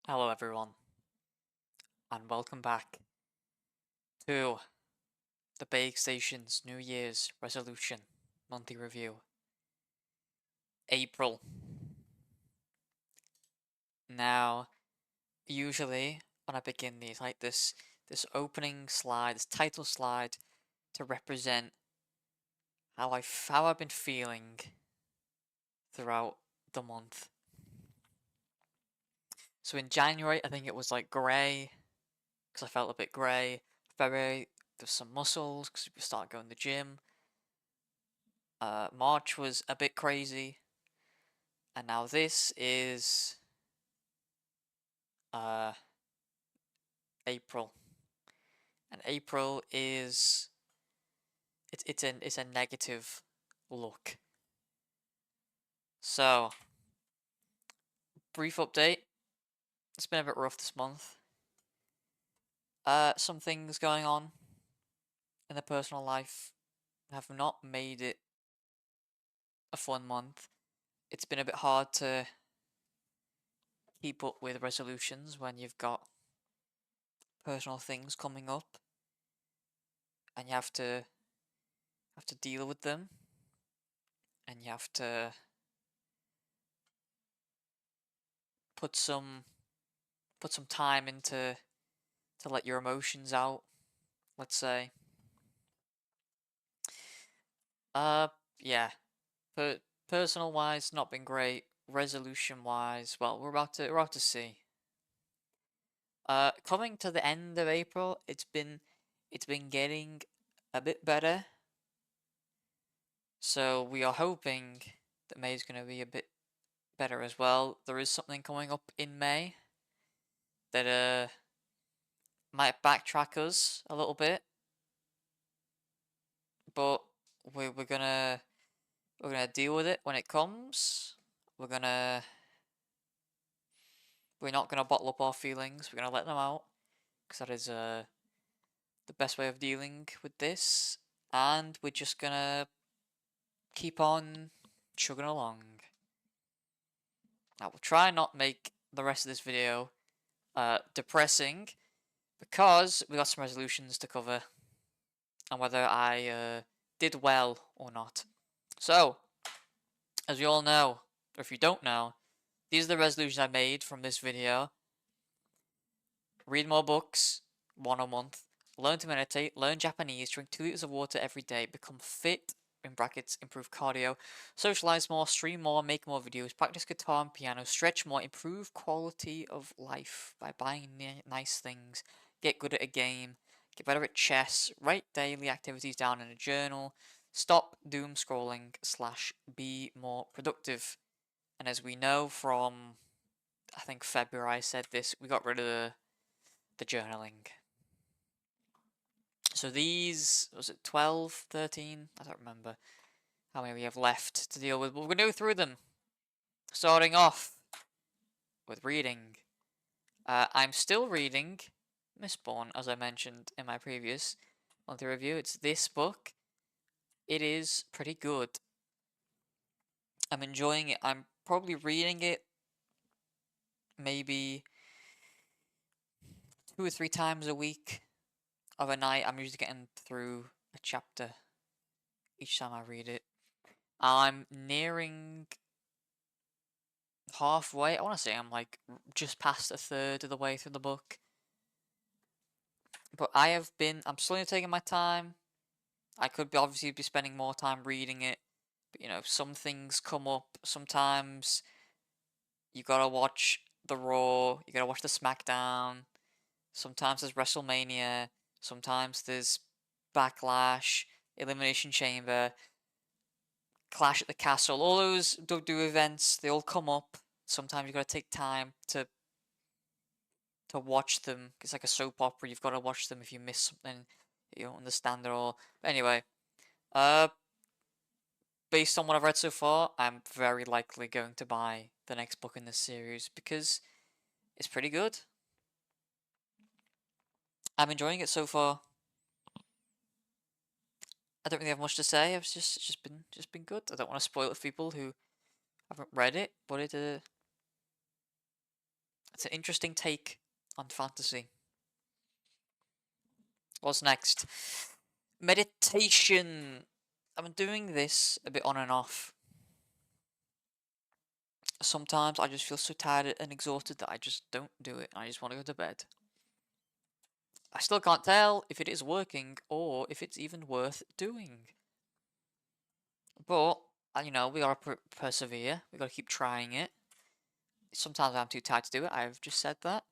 Hello, everyone, and welcome back to the Beygstation's New Year's Resolution Monthly Review. April. Now, usually when I begin these, like this opening slide, this title slide, to represent how I've been feeling throughout the month. So in January, I think it was like grey, because I felt a bit grey. February, there's some muscles, because we started going to the gym. March was a bit crazy. And now this is uh April. And April is it's a negative look. So, brief update. It's been a bit rough this month. Some things going on in the personal life have not made it a fun month. It's been a bit hard to keep up with resolutions when you've got personal things coming up and you have to deal with them and you have to put some time into to let your emotions out, let's say. Uh yeah. But personal wise, not been great. Resolution wise, well, we're about to see. Coming to the end of April, it's been getting a bit better. So we are hoping that May is gonna be a bit better as well. There is something coming up in May that might backtrack us a little bit, but we're gonna deal with it when it comes. We're not gonna bottle up our feelings. We're gonna let them out because that is the best way of dealing with this. And we're just gonna keep on chugging along. I will try and not make the rest of this video depressing because we got some resolutions to cover and whether I did well or not. So, as you all know, or if you don't know, these are the resolutions I made from this video. Read more books, one a month. Learn to meditate, learn Japanese, drink 2 liters of water every day, become fit, in brackets, improve cardio, socialize more, stream more, make more videos, practice guitar and piano, stretch more, improve quality of life by buying nice things, get good at a game, get better at chess, write daily activities down in a journal, stop doom scrolling / be more productive. And as we know from, I think February I said this, we got rid of the journaling. So these, was it 12, 13? I don't remember how many we have left to deal with, but we're going to go through them. Starting off with reading. I'm still reading Mistborn, as I mentioned in my previous monthly review. It's this book. It is pretty good. I'm enjoying it. I'm probably reading it maybe 2 or 3 times a week of a night. I'm usually getting through a chapter each time I read it. I'm nearing halfway. I want to say I'm like just past a third of the way through the book. But I'm slowly taking my time. I could obviously be spending more time reading it. But some things come up. Sometimes you gotta watch the Raw, you gotta watch the SmackDown. Sometimes there's WrestleMania. Sometimes there's Backlash, Elimination Chamber, Clash at the Castle. All those WWE events, they all come up. Sometimes you gotta take time to watch them. It's like a soap opera. You've got to watch them if you miss something, you don't understand it all. But anyway, uh, based on what I've read so far, I'm very likely going to buy the next book in this series because it's pretty good. I'm enjoying it so far. I don't really have much to say. It's just been good. I don't want to spoil it for people who haven't read it, but it's It's an interesting take on fantasy. What's next? Meditation. I've been doing this a bit on and off. Sometimes I just feel so tired and exhausted that I just don't do it. I just want to go to bed. I still can't tell if it is working or if it's even worth doing. But, you know, we gotta persevere. We gotta keep trying it. Sometimes I'm too tired to do it. I've just said that.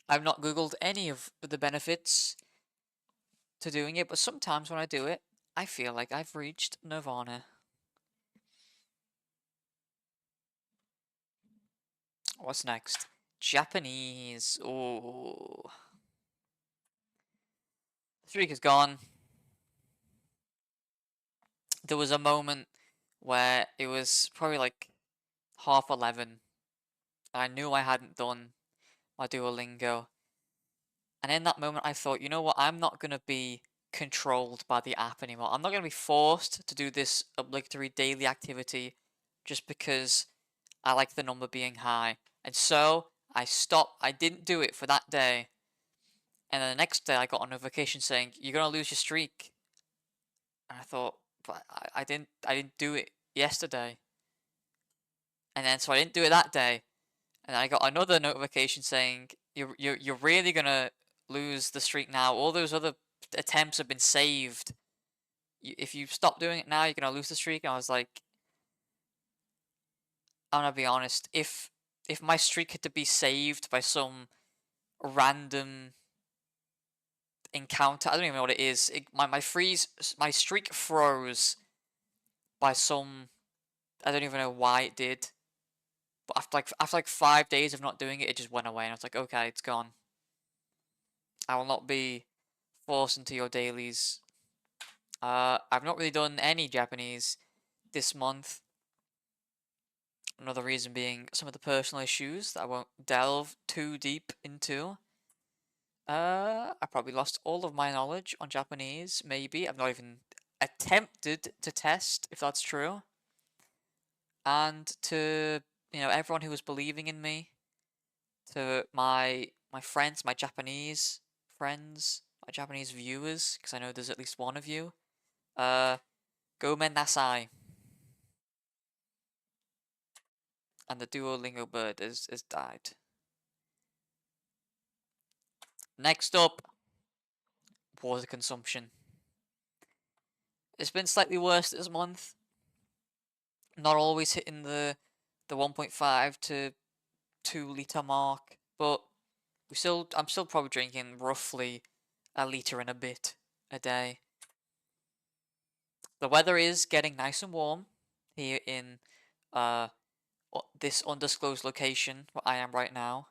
I've not googled any of the benefits to doing it, but sometimes when I do it, I feel like I've reached nirvana. What's next? Japanese. Oh. The streak is gone. There was a moment where it was probably like 11:30. I knew I hadn't done my Duolingo. And in that moment, I thought, you know what? I'm not going to be controlled by the app anymore. I'm not going to be forced to do this obligatory daily activity just because I like the number being high. And so I stopped. I didn't do it for that day. And then the next day, I got a notification saying, you're going to lose your streak. And I thought, but I didn't do it yesterday. And then so I didn't do it that day. And I got another notification saying, you're really going to lose the streak now. All those other attempts have been saved. If you stop doing it now, you're gonna lose the streak. And I was like, I'm gonna be honest. If my streak had to be saved by some random encounter, I don't even know what it is. My streak froze by some. I don't even know why it did. But after like 5 days of not doing it, it just went away, and I was like, okay, it's gone. I will not be forced into your dailies. I've not really done any Japanese this month. Another reason being some of the personal issues that I won't delve too deep into. I probably lost all of my knowledge on Japanese, maybe. I've not even attempted to test if that's true. And to, you know, everyone who was believing in me, to my friends, my Japanese friends, my Japanese viewers, because I know there's at least one of you. Gomen nasai. And the Duolingo bird has died. Next up, water consumption. It's been slightly worse this month. Not always hitting the 1.5 to 2 litre mark, but I'm still probably drinking roughly a litre and a bit a day. The weather is getting nice and warm here in this undisclosed location where I am right now.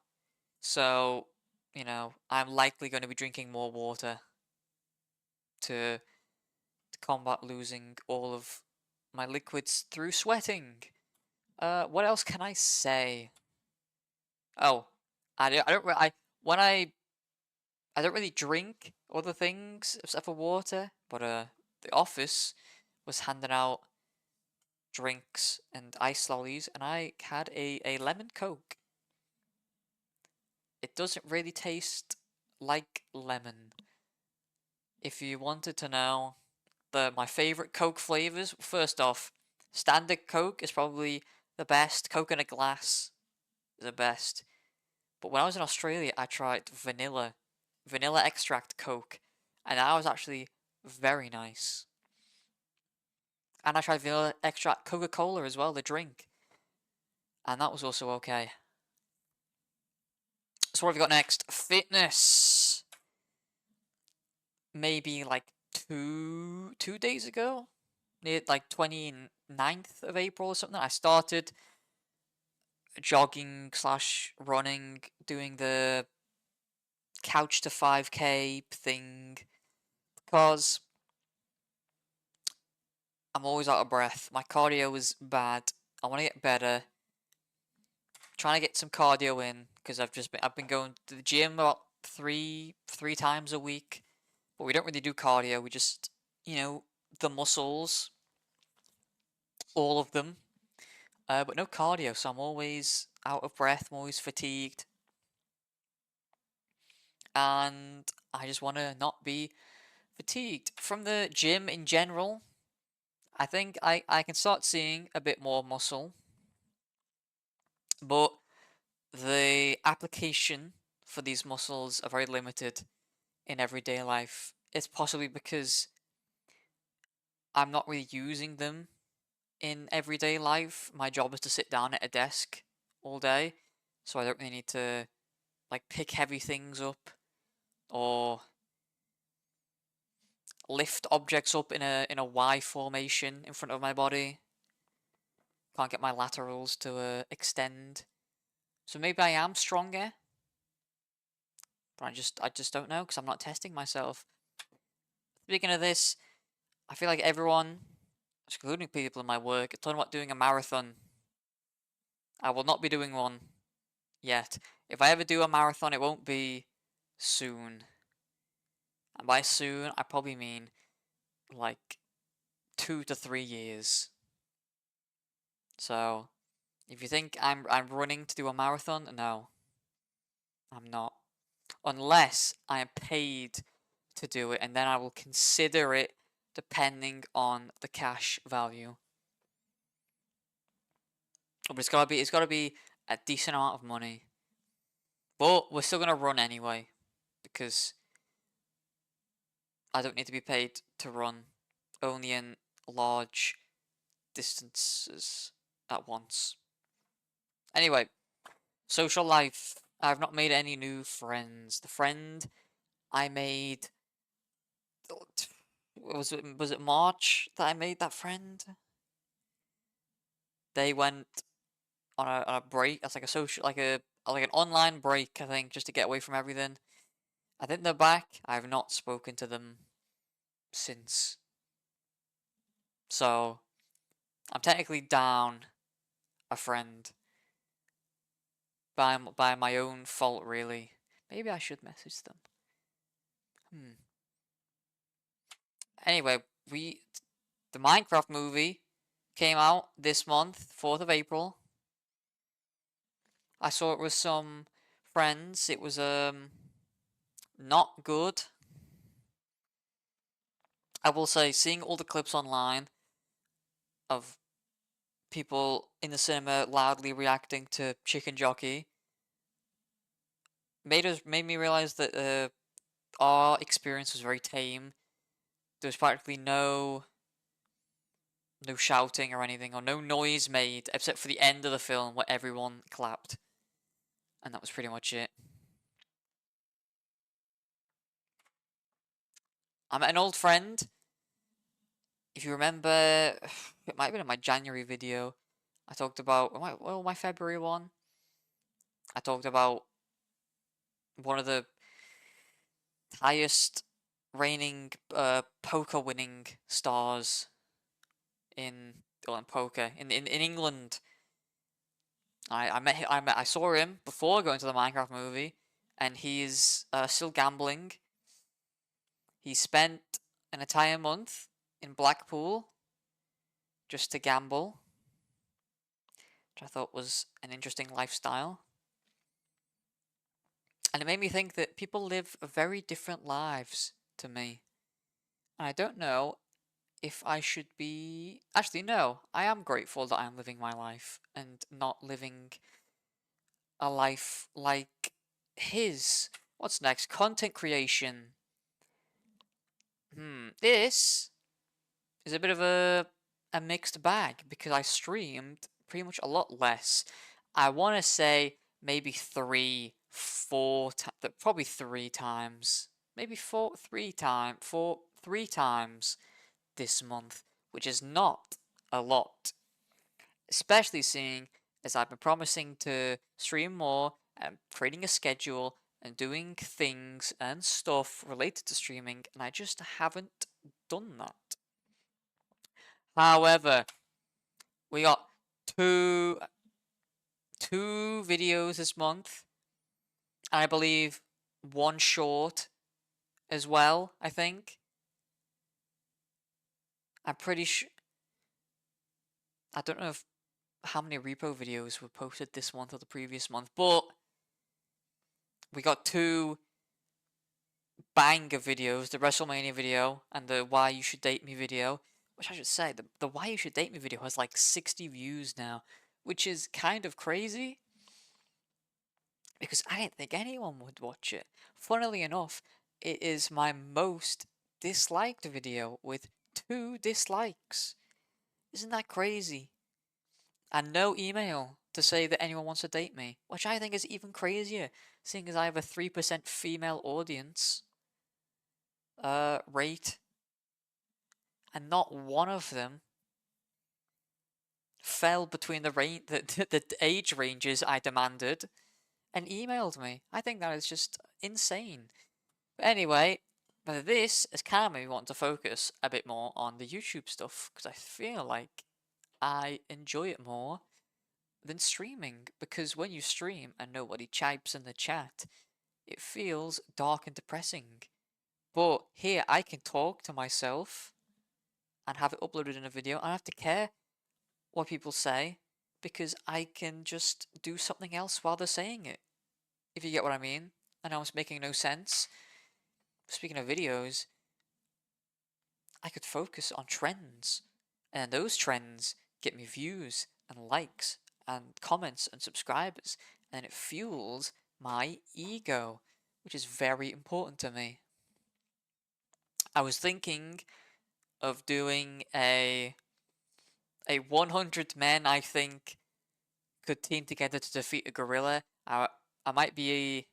So, you know, I'm likely going to be drinking more water to combat losing all of my liquids through sweating. What else can I say? Oh, I don't when I don't really drink other things except for water, but the office was handing out drinks and ice lollies, and I had a lemon coke. It doesn't really taste like lemon. If you wanted to know my favorite Coke flavors, first off, standard Coke is probably the best. Coke in a glass is the best. But when I was in Australia, I tried vanilla extract Coke, and that was actually very nice. And I tried vanilla extract Coca-Cola as well, the drink, and that was also okay. So what have we got next? Fitness. Maybe like two days ago, near like 29th of April or something, I started jogging slash running, doing the couch to 5k thing, because I'm always out of breath. My cardio is bad. I want to get better. Trying to get some cardio in because I've been going to the gym about three times a week, but we don't really do cardio. We just, you know, the muscles, all of them. but no cardio, so I'm always out of breath, I'm always fatigued, and I just want to not be fatigued. From the gym in general, I think I can start seeing a bit more muscle, but the application for these muscles are very limited in everyday life. It's possibly because I'm not really using them in everyday life. My job is to sit down at a desk all day, so I don't really need to like pick heavy things up or lift objects up in a Y formation in front of my body. Can't get my laterals to extend. So maybe I am stronger, but I just don't know because I'm not testing myself. Speaking of this, I feel like everyone, including people in my work, are talking about doing a marathon. I will not be doing one yet. If I ever do a marathon, it won't be soon. And by soon, I probably mean like 2 to 3 years. So if you think I'm running to do a marathon, no, I'm not. Unless I am paid to do it, and then I will consider it depending on the cash value. But it's gotta be a decent amount of money. But we're still gonna run anyway because I don't need to be paid to run, only in large distances at once. Anyway, social life. I've not made any new friends. The friend I made, was it March that I made that friend? They went on a break. That's like a social, like an online break, I think, just to get away from everything. I think they're back. I have not spoken to them since. So I'm technically down a friend by my own fault, really. Maybe I should message them. Anyway, the Minecraft movie came out this month, 4th of April. I saw it with some friends. It was not good. I will say, seeing all the clips online of people in the cinema loudly reacting to Chicken Jockey made me realize that our experience was very tame. There was practically no shouting or anything, or no noise made except for the end of the film where everyone clapped, and that was pretty much it. I met an old friend. If you remember, it might have been in my January video. I talked about my February one. I talked about one of the highest reigning poker winning stars in poker in England. I saw him before going to the Minecraft movie, and he's still gambling. He spent an entire month in Blackpool just to gamble, which I thought was an interesting lifestyle. And it made me think that people live very different lives to me. And I don't know if I should be. Actually, no, I am grateful that I'm living my life and not living a life like his. What's next? Content creation. This is a bit of a mixed bag because I streamed pretty much a lot less. I want to say maybe probably 3 times, maybe three times this month, which is not a lot, especially seeing as I've been promising to stream more and creating a schedule and doing things and stuff related to streaming, and I just haven't done that. However, we got two videos this month, and I believe one short as well, I think. I'm pretty sure. I don't know if how many repo videos were posted this month or the previous month, but we got two banger videos, the WrestleMania video and the Why You Should Date Me video, which I should say, the Why You Should Date Me video has like 60 views now, which is kind of crazy because I didn't think anyone would watch it. Funnily enough, it is my most disliked video with 2 dislikes. Isn't that crazy? And no email to say that anyone wants to date me, which I think is even crazier, seeing as I have a 3% female audience rate, and not one of them fell between the age ranges I demanded and emailed me. I think that is just insane. But anyway, this has kind of made me want to focus a bit more on the YouTube stuff because I feel like I enjoy it more than streaming, because when you stream and nobody chipes in the chat, it feels dark and depressing. But here I can talk to myself and have it uploaded in a video. I don't have to care what people say because I can just do something else while they're saying it. If you get what I mean. I know it's making no sense. Speaking of videos, I could focus on trends, and those trends get me views and likes and comments and subscribers, and it fuels my ego, which is very important to me. I was thinking of doing a 100 men, I think, could team together to defeat a gorilla. I might be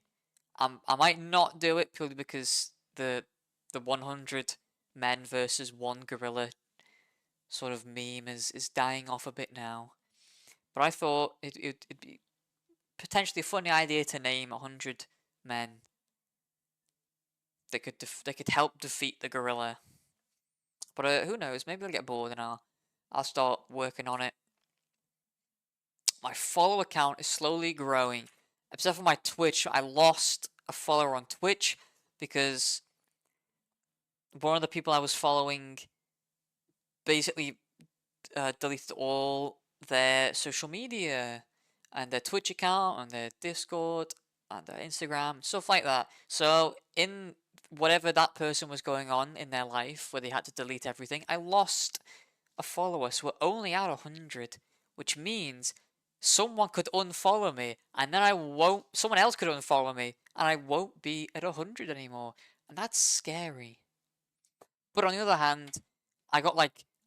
I might not do it purely because the 100 men versus one gorilla sort of meme is dying off a bit now. But I thought it'd be potentially a funny idea to name 100 men that could help defeat the gorilla. But who knows? Maybe I'll get bored and I'll start working on it. My follower count is slowly growing. Except for my Twitch, I lost a follower on Twitch because one of the people I was following basically deleted all their social media and their Twitch account and their Discord and their Instagram, stuff like that. So in whatever that person was going on in their life where they had to delete everything, I lost a follower, so we're only at 100, which means someone could unfollow me and then someone else could unfollow me and I won't be at 100 anymore, and that's scary. But on the other hand, I got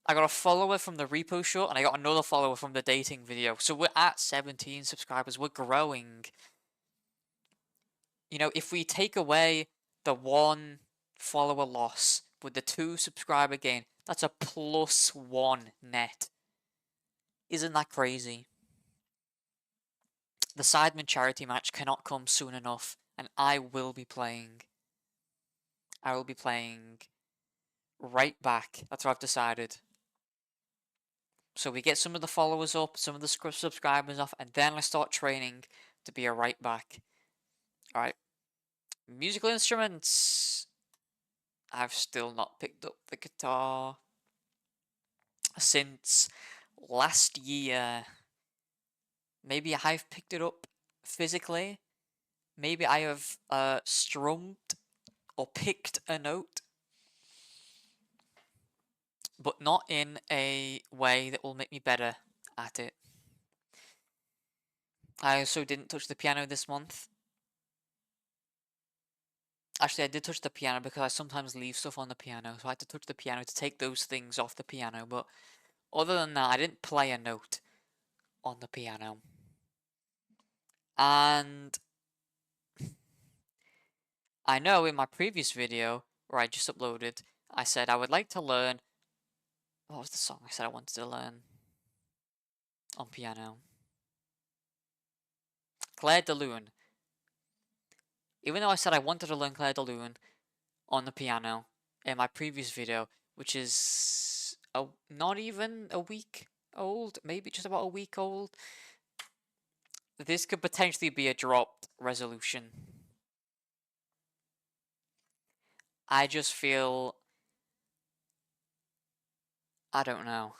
a follower from the repo short and I got another follower from the dating video, so we're at 17 subscribers. We're growing. You know, if we take away the 1 follower loss with the 2 subscriber gain, that's a +1 net. Isn't that crazy? The Sidemen charity match cannot come soon enough, and I will be playing. I will be playing right back. That's what I've decided. So we get some of the followers up, some of the subscribers off, and then I start training to be a right back. Alright. Musical instruments. I've still not picked up the guitar since last year. Maybe I've picked it up physically. Maybe I have strummed or picked a note, but not in a way that will make me better at it. I also didn't touch the piano this month. Actually, I did touch the piano because I sometimes leave stuff on the piano, so I had to touch the piano to take those things off the piano, but other than that, I didn't play a note on the piano. And I know in my previous video, where I just uploaded, I said I would like to learn... What was the song I said I wanted to learn on piano? Claire de Lune. Even though I said I wanted to learn Claire de Lune on the piano in my previous video, which is not even a week old, maybe just about a week old, this could potentially be a dropped resolution. I just feel... I don't know.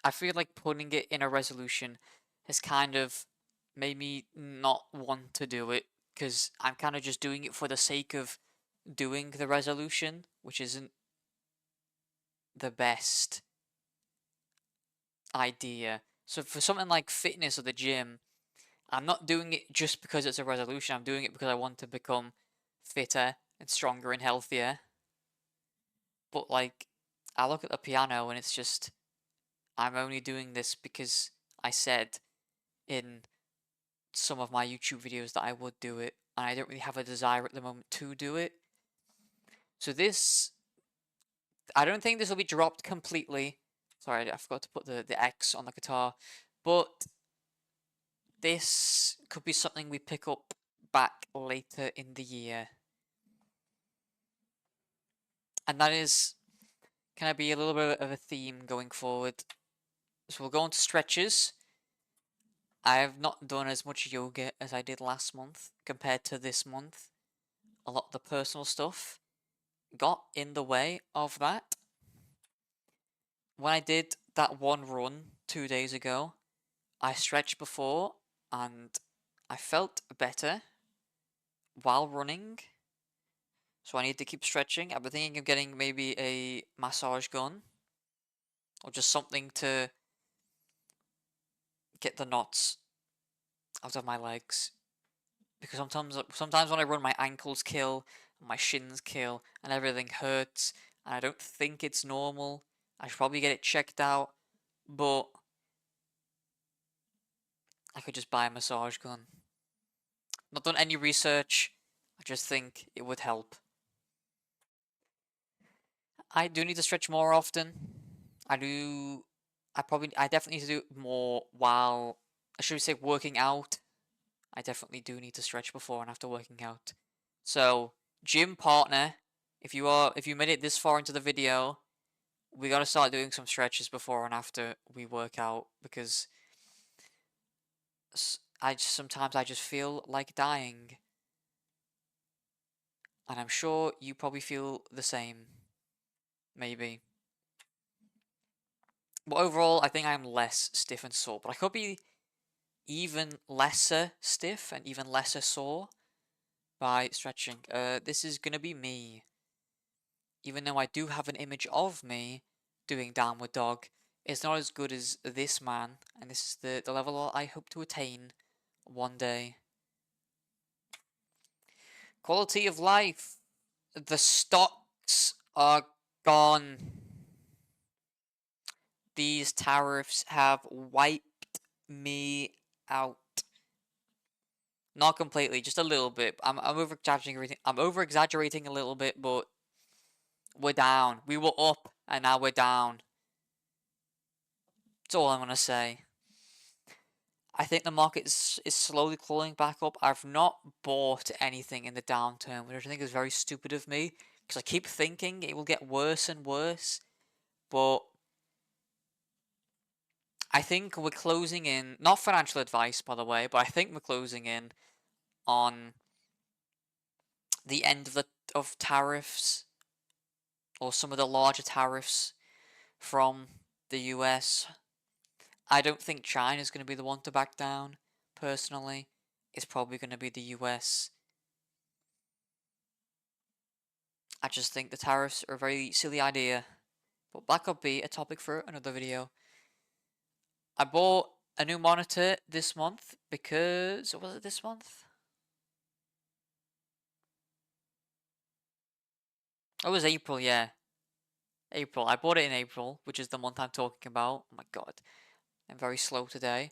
I feel like putting it in a resolution has kind of made me not want to do it because I'm kind of just doing it for the sake of doing the resolution, which isn't the best idea. So for something like fitness or the gym, I'm not doing it just because it's a resolution. I'm doing it because I want to become fitter and stronger and healthier. But like, I look at the piano and it's just, I'm only doing this because I said in some of my YouTube videos that I would do it, and I don't really have a desire at the moment to do it. So this, I don't think this will be dropped completely. Sorry, I forgot to put the X on the guitar, but this could be something we pick up back later in the year. And that is kind of be a little bit of a theme going forward. So we'll go on to stretches. I have not done as much yoga as I did last month compared to this month. A lot of the personal stuff got in the way of that. When I did that one run 2 days ago, I stretched before and I felt better while running. So I need to keep stretching. I've been thinking of getting maybe a massage gun or just something to get the knots out of my legs. Because sometimes when I run, my ankles kill, my shins kill, and everything hurts, and I don't think it's normal. I should probably get it checked out, but I could just buy a massage gun. Not done any research. I just think it would help. I do need to stretch more often. I do. I definitely need to do it more while. I should say working out. I definitely do need to stretch before and after working out. So, gym partner, if you made it this far into the video, we gotta start doing some stretches before and after we work out because sometimes I just feel like dying, and I'm sure you probably feel the same. Maybe. But overall, I think I'm less stiff and sore, but I could be even lesser stiff and even lesser sore by stretching. This is gonna be me. Even though I do have an image of me doing downward dog, it's not as good as this man, and this is the level I hope to attain one day. Quality of life. The stocks are gone. These tariffs have wiped me out. Not completely, just a little bit. I'm over exaggerating everything. I'm over exaggerating a little bit, but we're down. We were up, and now we're down. That's all I'm gonna say. I think the market is slowly clawing back up. I've not bought anything in the downturn, which I think is very stupid of me, because I keep thinking it will get worse and worse. But I think we're closing in, not financial advice, by the way, but I think we're closing in on the end of tariffs, or some of the larger tariffs from the US. I don't think China's going to be the one to back down, personally. It's probably going to be the US. I just think the tariffs are a very silly idea. But that could be a topic for another video. I bought a new monitor this month because... Was it this month? Oh, it was April, yeah. April. I bought it in April, which is the month I'm talking about. Oh my god. I'm very slow today.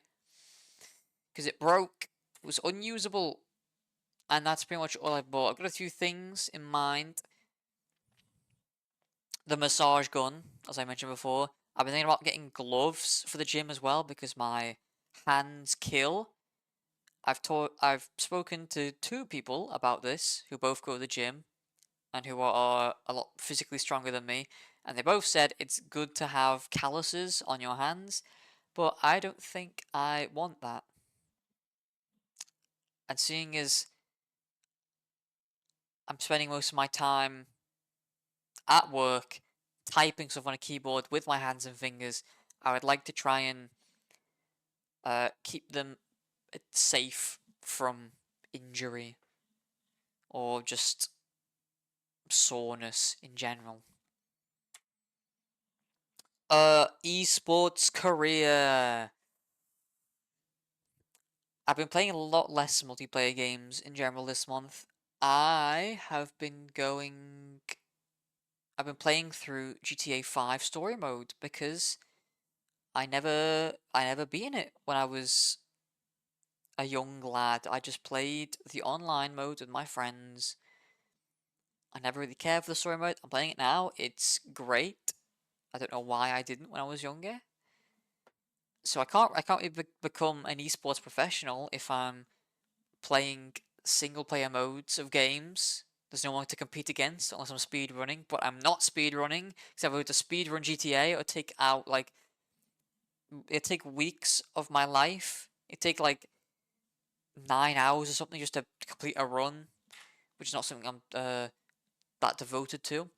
Because it broke. It was unusable. And that's pretty much all I bought. I've got a few things in mind. The massage gun, as I mentioned before. I've been thinking about getting gloves for the gym as well because my hands kill. I've spoken to 2 people about this who both go to the gym and who are a lot physically stronger than me, and they both said it's good to have calluses on your hands, but I don't think I want that. And seeing as I'm spending most of my time at work typing stuff on a keyboard with my hands and fingers, I would like to try and keep them safe from injury or just soreness in general. Esports career. I've been playing a lot less multiplayer games in general this month. I've been playing through GTA 5 story mode because I never beat it when I was a young lad. I just played the online mode with my friends. I never really cared for the story mode. I'm playing it now. It's great. I don't know why I didn't when I was younger. So I can't really become an esports professional if I'm playing single player modes of games. There's no one to compete against unless I'm speed running, but I'm not speed running because if I were to speed run GTA, it'd take weeks of my life. It'd take like 9 hours or something just to complete a run, which is not something I'm that devoted to.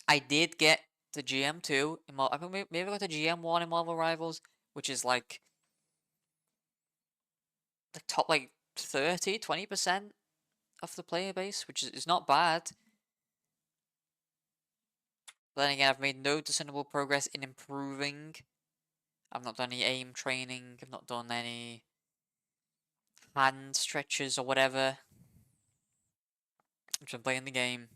I did get the GM2 in I think maybe I got the GM1 in Marvel Rivals, which is like the top like 30-20% of the player base, which is not bad. But then again, I've made no discernible progress in improving. I've not done any aim training. I've not done any hand stretches or whatever. I've been playing the game.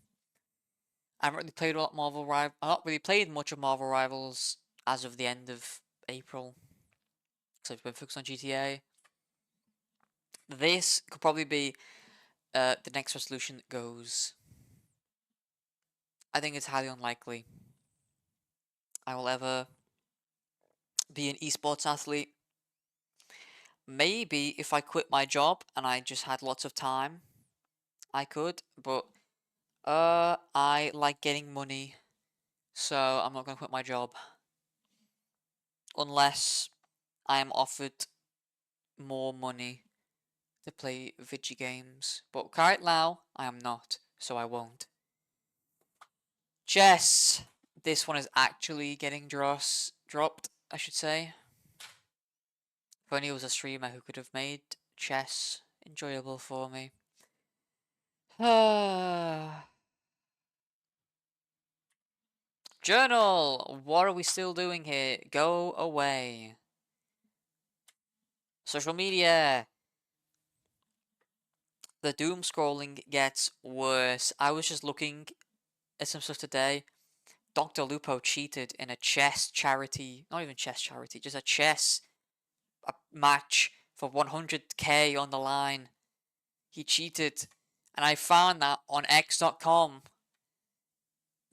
I haven't really played a lot Marvel Rivals. I've not really played much of Marvel Rivals as of the end of April, because I've been focused on GTA. This could probably be the next resolution that goes. I think it's highly unlikely I will ever be an esports athlete. Maybe if I quit my job and I just had lots of time, I could, but I like getting money, so I'm not gonna quit my job unless I am offered more money to play video games. But right now, I am not, so I won't. Chess. This one is actually getting dropped, I should say. If only it was a streamer who could have made chess enjoyable for me. Journal! What are we still doing here? Go away. Social media. The doom scrolling gets worse. I was just looking at some stuff today. Dr. Lupo cheated in a chess charity, not even chess charity, just a chess match for 100k on the line. He cheated, and I found that on X.com.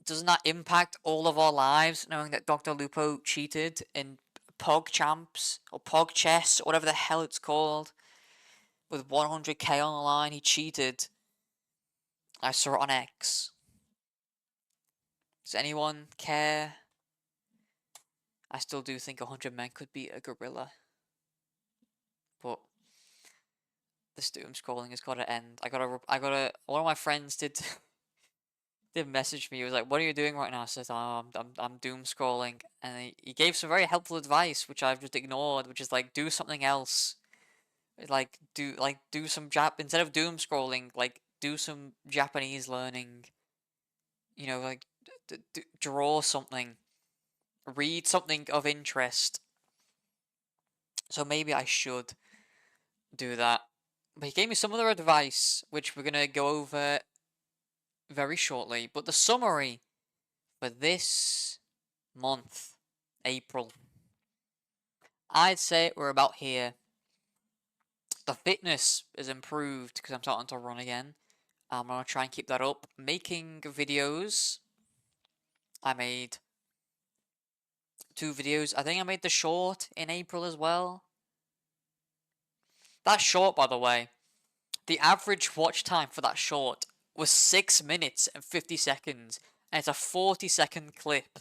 Doesn't that impact all of our lives, knowing that Dr. Lupo cheated in Pog Champs, or Pog Chess, or whatever the hell it's called, with 100k on the line? He cheated. I saw it on X. Does anyone care? I still do think 100 men could beat a gorilla. But this doom scrolling has got to end. One of my friends did message me. He was like, "What are you doing right now?" I said, "Oh, I'm doom scrolling," and he gave some very helpful advice, which I've just ignored, which is like, do something else. Do some instead of doom scrolling, like do some Japanese learning. You know, like draw something, read something of interest. So maybe I should do that. But he gave me some other advice, which we're gonna go over very shortly. But the summary for this month, April, I'd say we're about here. The fitness is improved because I'm starting to run again. I'm gonna try and keep that up. Making videos. I made 2 videos. I think I made the short in April as well. That short, by the way, the average watch time for that short was 6 minutes and 50 seconds, and it's a 40-second clip.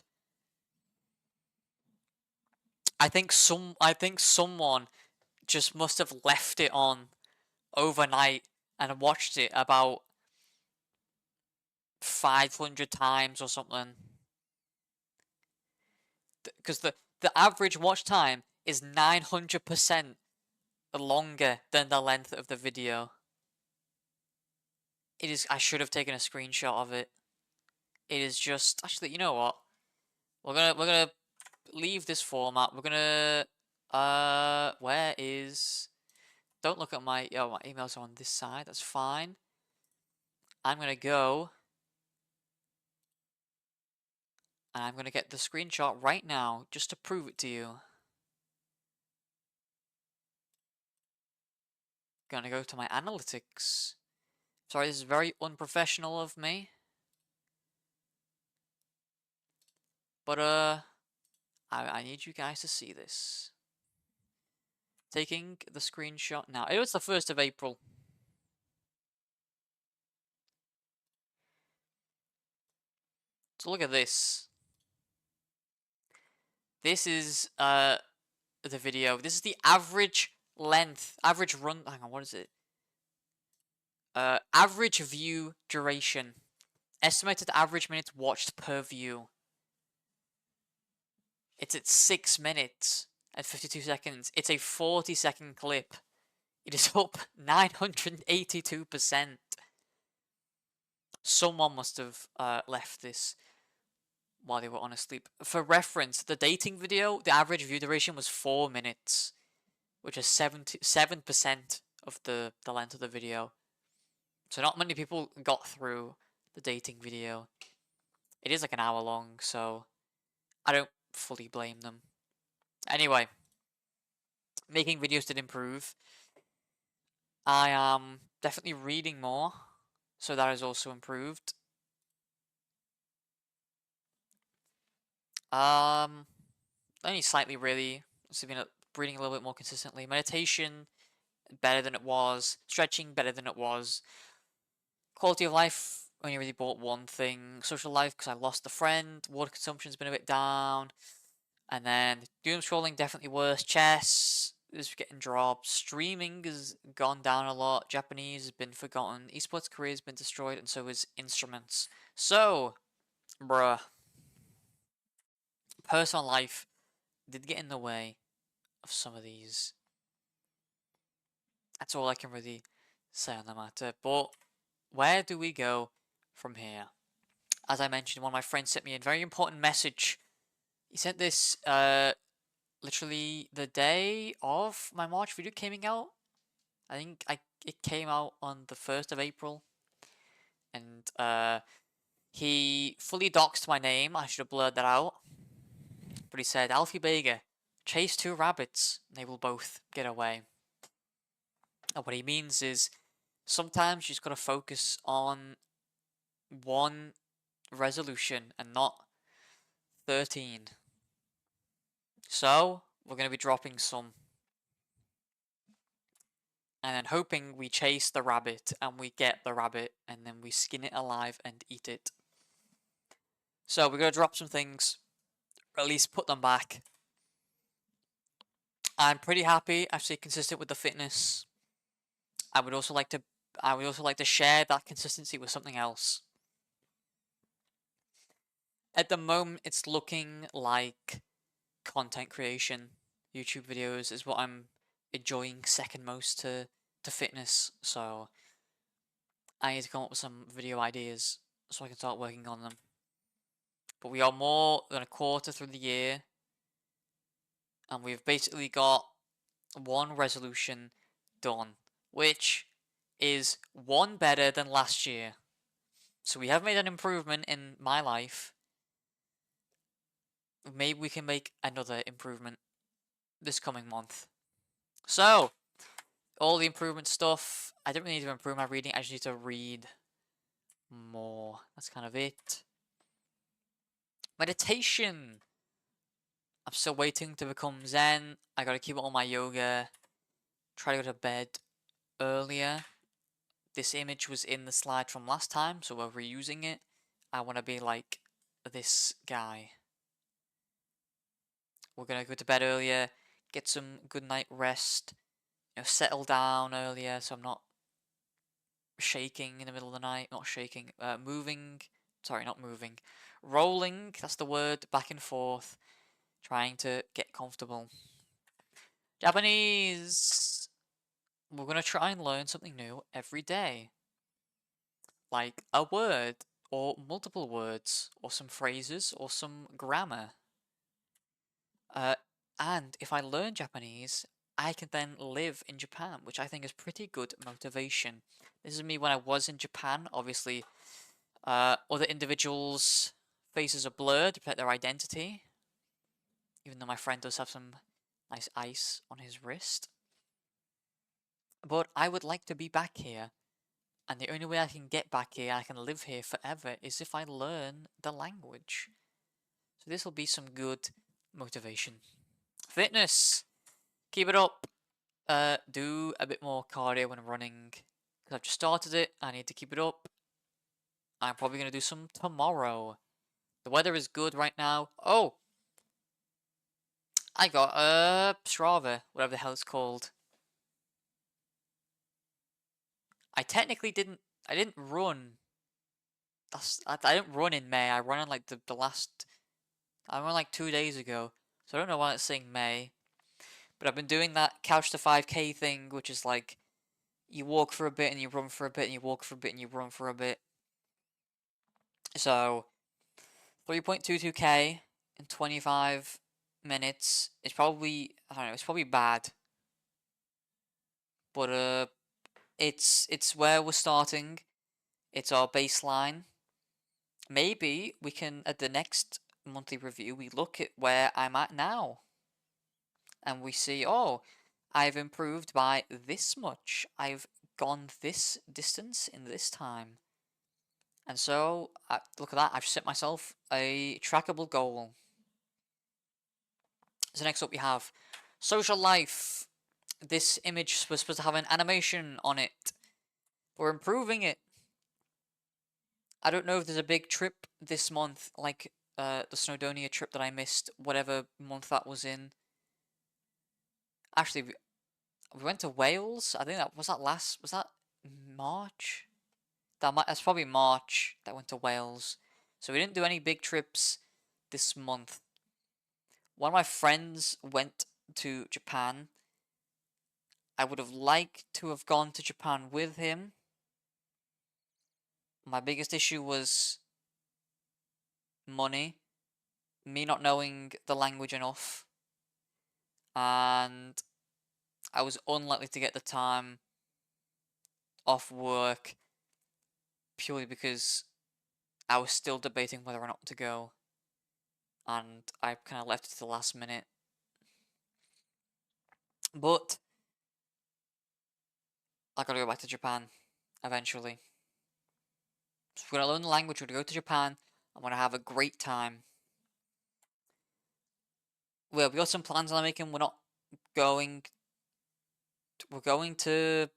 I think someone just must have left it on overnight and watched it about 500 times or something. Because The average watch time is 900% longer than the length of the video. It is. I should have taken a screenshot of it. It is just. Actually, you know what? We're gonna leave this format. We're gonna. Where is? Don't look at my. Oh, my emails are on this side. That's fine. I'm gonna go. And I'm gonna get the screenshot right now just to prove it to you. Gonna go to my analytics. Sorry, this is very unprofessional of me. But I need you guys to see this. Taking the screenshot now. It was the 1st of April. So look at this. This is the video. This is the average length, average run. Hang on, what is it? Average view duration. Estimated average minutes watched per view. It's at 6 minutes and 52 seconds. It's a 40-second clip. It is up 982%. Someone must have left this while they were on asleep. For reference, the dating video, the average view duration was 4 minutes, which is 77% of the length of the video. So not many people got through the dating video. It is like an hour long, so I don't fully blame them. Anyway, making videos did improve. I am definitely reading more, so that has also improved. Only slightly really. So been breathing a little bit more consistently. Meditation better than it was. Stretching better than it was. Quality of life only really bought one thing. Social life because I lost a friend. Water consumption's been a bit down. And then doom scrolling definitely worse. Chess is getting dropped. Streaming has gone down a lot. Japanese has been forgotten. Esports career has been destroyed, and so is instruments. So, bruh. Personal life did get in the way of some of these. That's all I can really say on the matter. But where do we go from here? As I mentioned, one of my friends sent me a very important message. He sent this literally the day of my March video coming out. I think it came out on the 1st of April. And he fully doxed my name. I should have blurred that out. But he said, Alfie Beyger, chase 2 rabbits. They will both get away. And what he means is sometimes you just got to focus on one resolution and not 13. So, we're going to be dropping some. And then hoping we chase the rabbit and we get the rabbit and then we skin it alive and eat it. So, we're going to drop some things. Or at least put them back. I'm pretty happy. I've stayed consistent with the fitness. I would also like to share that consistency with something else. At the moment, it's looking like content creation. YouTube videos is what I'm enjoying second most to fitness. So I need to come up with some video ideas so I can start working on them. But we are more than a quarter through the year, and we've basically got one resolution done, which is one better than last year. So we have made an improvement in my life. Maybe we can make another improvement this coming month. So, all the improvement stuff. I don't really need to improve my reading. I just need to read more. That's kind of it. Meditation. I'm still waiting to become Zen. I gotta keep up on my yoga. Try to go to bed earlier. This image was in the slide from last time, so we're reusing it. I want to be like this guy. We're gonna go to bed earlier, get some good night rest, settle down earlier so I'm not shaking in the middle of the night. Not shaking, moving. Sorry, not moving. Rolling, that's the word, back and forth. trying to get comfortable. Japanese! We're gonna try and learn something new every day. Like a word, or multiple words, or some phrases, or some grammar. Uh, and if I learn Japanese, I can then live in Japan, which I think is pretty good motivation. This is me when I was in Japan. Obviously, other individuals' faces are blurred to protect their identity, even though my friend does have some nice ice on his wrist. But I would like to be back here, and the only way I can get back here, I can live here forever, is if I learn the language. So this will be some good motivation. Fitness! Keep it up! Do a bit more cardio when running, because I've just started it, I need to keep it up. I'm probably going to do some tomorrow. The weather is good right now. Oh! I got Strava, whatever the hell it's called. I technically I didn't run. I didn't run in May. I ran on like the last. I ran like 2 days ago, so I don't know why it's saying May. But I've been doing that couch to 5K thing, which is like you walk for a bit and you run for a bit and you walk for a bit and you run for a bit. So 3.22K in 25 minutes. It's probably I don't know. It's probably bad, but it's where we're starting. It's our baseline. Maybe we can, at the next monthly review, we look at where I'm at now. And we see, oh, I've improved by this much. I've gone this distance in this time. And so, look at that, I've set myself a trackable goal. So next up we have social life. This image was supposed to have an animation on it. We're improving it. I don't know if there's a big trip this month, like the Snowdonia trip that I missed, whatever month that was in. Actually, we went to Wales. I think was that March? That's probably March that went to Wales. So we didn't do any big trips this month. One of my friends went to Japan. I would have liked to have gone to Japan with him. My biggest issue was money, me not knowing the language enough, and I was unlikely to get the time off work purely because I was still debating whether or not to go, and I kind of left it to the last minute. But I gotta go back to Japan eventually. So we're gonna learn the language, we're gonna go to Japan, I'm gonna have a great time. Well, we got some plans I'm making, going, we're going to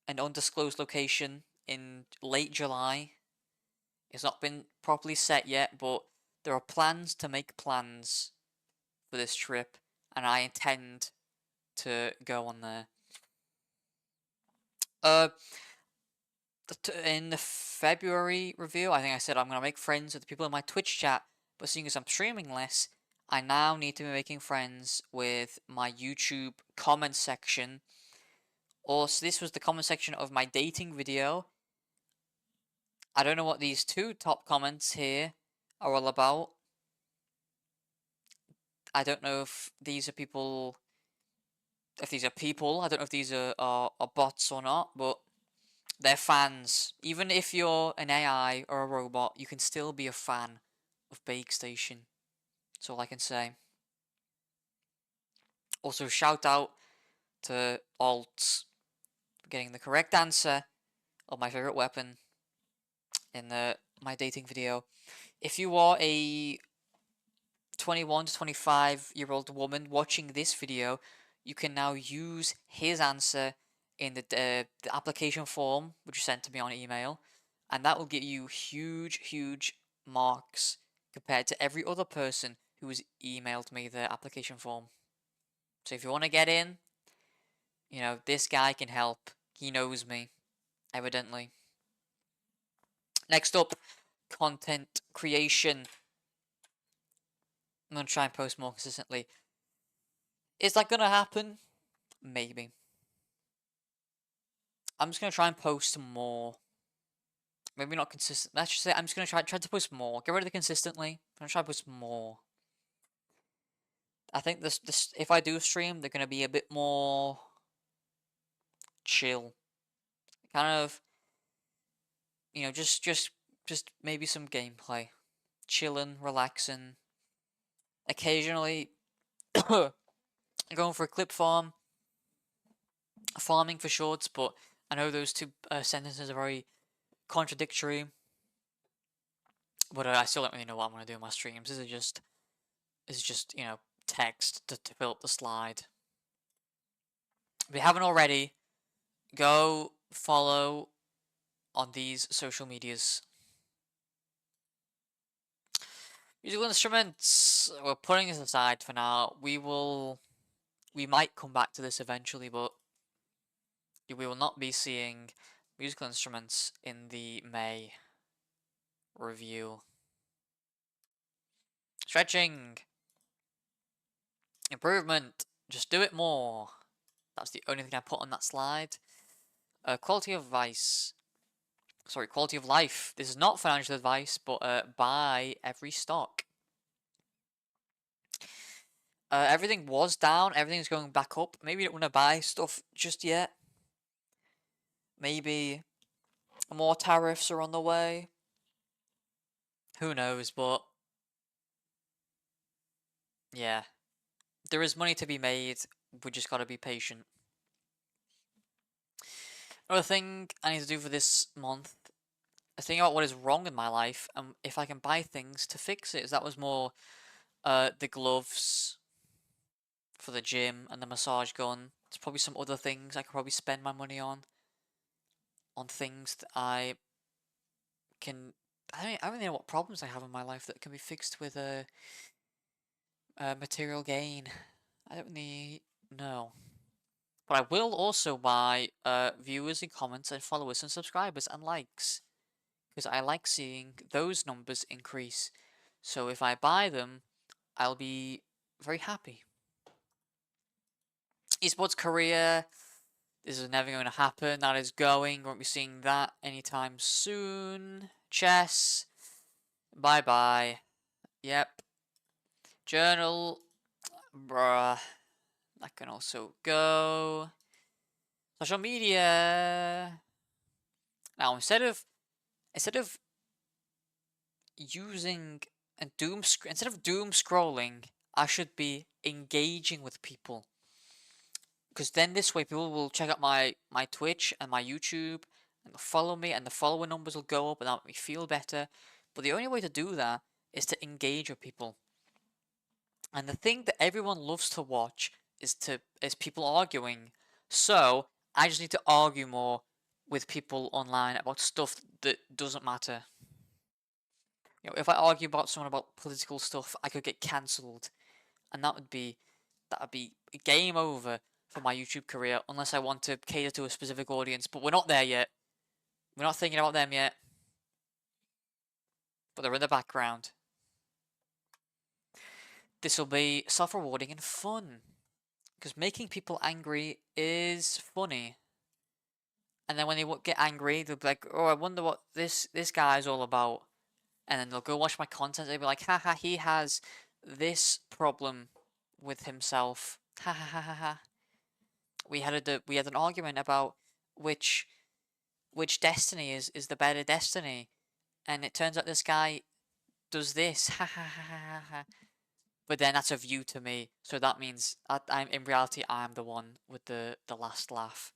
an undisclosed location in late July. It's not been properly set yet, but there are plans to make plans for this trip, and I intend to go on there. In the February review, I think I said I'm gonna make friends with the people in my Twitch chat, but seeing as I'm streaming less, I now need to be making friends with my YouTube comment section. Also, this was the comment section of my dating video. I don't know what these two top comments here are all about. I don't know if these are people. If these are people, I don't know if these are bots or not, but they're fans. Even if you're an AI or a robot, you can still be a fan of Beygstation. That's all I can say. Also, shout out to Alt for getting the correct answer of my favorite weapon in my dating video. If you are a 21 to 25-year-old woman watching this video, you can now use his answer in the application form, which you sent to me on email, and that will get you huge marks compared to every other person who has emailed me the application form. So if you want to get in, this guy can help. He knows me, evidently. Next up, content creation. I'm gonna try and post more consistently. Is that gonna happen? Maybe. I'm just gonna try and post more. Maybe not consistent. Let's just say I'm just gonna try to post more. Get rid of the consistently. I'm gonna try to post more. I think this if I do stream, they're gonna be a bit more chill. Kind of, just maybe some gameplay, chilling, relaxing. Occasionally, going for a clip farm, farming for shorts. But I know those two sentences are very contradictory. But I still don't really know what I'm gonna do in my streams. This is just text to fill up the slide. If you haven't already, go follow on these social medias. Musical instruments, we're putting this aside for now. We might come back to this eventually, but we will not be seeing musical instruments in the May review. Stretching. Improvement. Just do it more. That's the only thing I put on that slide. Quality of advice. Sorry, quality of life. This is not financial advice, but buy every stock. Everything was down. Everything's going back up. Maybe you don't want to buy stuff just yet. Maybe more tariffs are on the way. Who knows, but yeah. There is money to be made. We just gotta be patient. Another thing I need to do for this month is think about what is wrong in my life and if I can buy things to fix it. That was more the gloves for the gym and the massage gun. There's probably some other things I could probably spend my money on things that I can. I don't really know what problems I have in my life that can be fixed with a material gain. I don't really know. But I will also buy viewers and comments and followers and subscribers and likes. Because I like seeing those numbers increase. So if I buy them, I'll be very happy. Esports career. This is never going to happen. That is going. Won't be seeing that anytime soon. Chess. Bye bye. Yep. Journal. Bruh. That can also go. Social media. Now instead of using and instead of doom scrolling, I should be engaging with people. Because then this way people will check out my Twitch and my YouTube and follow me and the follower numbers will go up and that'll make me feel better. But the only way to do that is to engage with people. And the thing that everyone loves to watch is people arguing. So I just need to argue more with people online about stuff that doesn't matter. If I argue about someone about political stuff, I could get cancelled, and that would be game over for my YouTube career unless I want to cater to a specific audience. But we're not there yet. We're not thinking about them yet. But they're in the background. This will be self-rewarding and fun. Because making people angry is funny. And then when they get angry, they'll be like, oh, I wonder what this guy's all about. And then they'll go watch my content. They'll be like, haha, he has this problem with himself. Ha ha ha ha ha. We had an argument about which destiny is the better destiny, and it turns out this guy does this. Ha ha ha ha ha. But then that's a view to me, so that means I'm in reality I'm the one with the last laugh.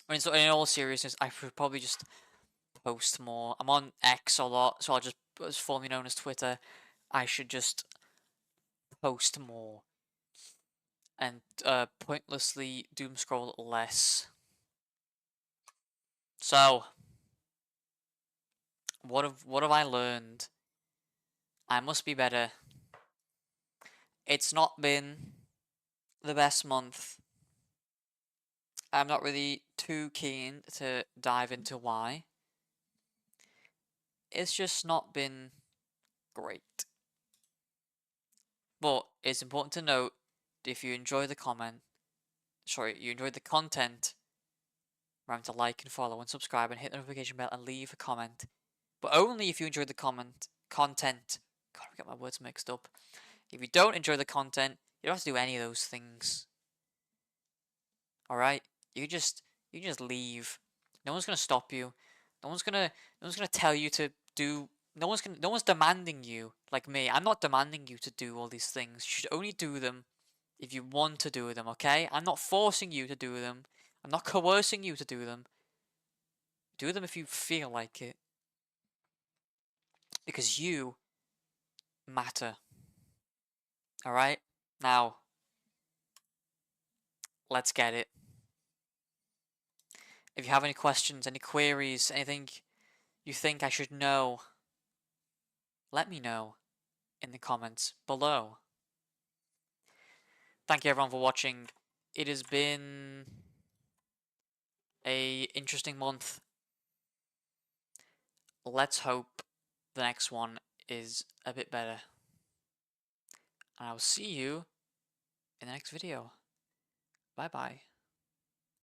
I mean, so in all seriousness, I should probably just post more. I'm on X a lot, so it's formerly known as Twitter. I should just post more and pointlessly doom scroll less. So, what have I learned? I must be better. It's not been the best month. I'm not really too keen to dive into why. It's just not been great. But it's important to note that if you enjoy the you enjoyed the content, remember to like and follow and subscribe and hit the notification bell and leave a comment. But only if you enjoy the content. God, I get my words mixed up. If you don't enjoy the content, you don't have to do any of those things. Alright? You just leave. No one's gonna stop you. No one's gonna tell you to do. No one's demanding you like me. I'm not demanding you to do all these things. You should only do them if you want to do them, okay? I'm not forcing you to do them. I'm not coercing you to do them. Do them if you feel like it. Because you matter. Alright? Now, let's get it. If you have any questions, any queries, anything you think I should know, let me know in the comments below. Thank you everyone for watching. It has been a interesting month. Let's hope the next one is a bit better. And I'll see you in the next video. Bye bye.